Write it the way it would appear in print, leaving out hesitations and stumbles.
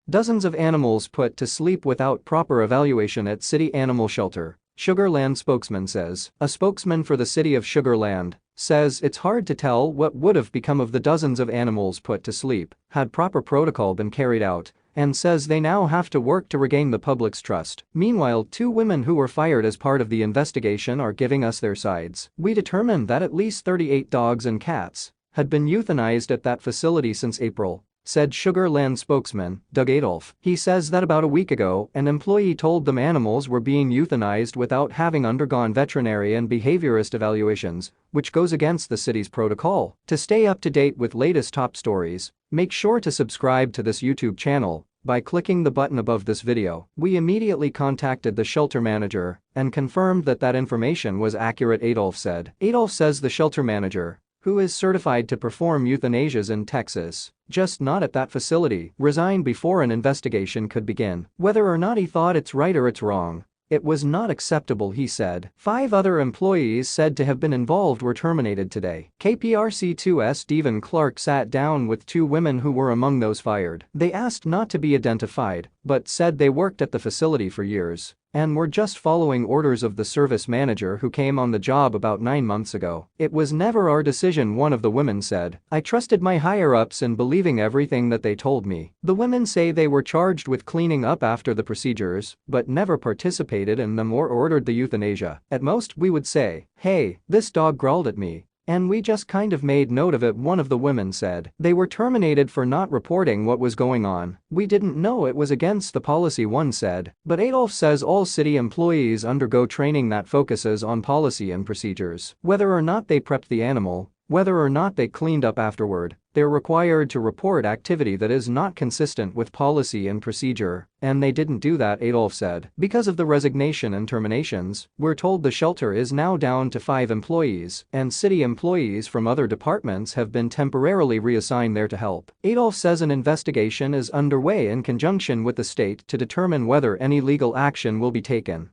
Dozens of animals put to sleep without proper evaluation at city animal shelter, Sugar Land spokesman says. A spokesman for the city of Sugar Land says it's hard to tell what would have become of the dozens of animals put to sleep had proper protocol been carried out, and says they now have to work to regain the public's trust. Meanwhile, 2 women who were fired as part of the investigation are giving us their sides. We determined that at least 38 dogs and cats had been euthanized at that facility since April, said Sugar Land spokesman Adolph. He says that about a week ago, an employee told them animals were being euthanized without having undergone veterinary and behaviorist evaluations, which goes against the city's protocol. To stay up to date with latest top stories, make sure to subscribe to this YouTube channel by clicking the button above this video. We immediately contacted the shelter manager and confirmed that that information was accurate, Adolph said. Adolph says the shelter manager, who is certified to perform euthanasias in Texas, just not at that facility, resigned before an investigation could begin. Whether or not he thought it's right or it's wrong, it was not acceptable, he said. 5 other employees said to have been involved were terminated today. KPRC2's Stephen Clark sat down with 2 women who were among those fired. They asked not to be identified, but said they worked at the facility for years and were just following orders of the service manager who came on the job about 9 months ago. It was never our decision, one of the women said. I trusted my higher-ups in believing everything that they told me. The women say they were charged with cleaning up after the procedures, but never participated in them or ordered the euthanasia. At most, we would say, "Hey, this dog growled at me, and we just kind of made note of it," one of the women said. They were terminated for not reporting what was going on. We didn't know it was against the policy, one said. But Adolph says all city employees undergo training that focuses on policy and procedures. Whether or not they prepped the animal, whether or not they cleaned up afterward, they're required to report activity that is not consistent with policy and procedure, and they didn't do that, Adolph said. Because of the resignation and terminations, we're told the shelter is now down to 5 employees, and city employees from other departments have been temporarily reassigned there to help. Adolph says an investigation is underway in conjunction with the state to determine whether any legal action will be taken.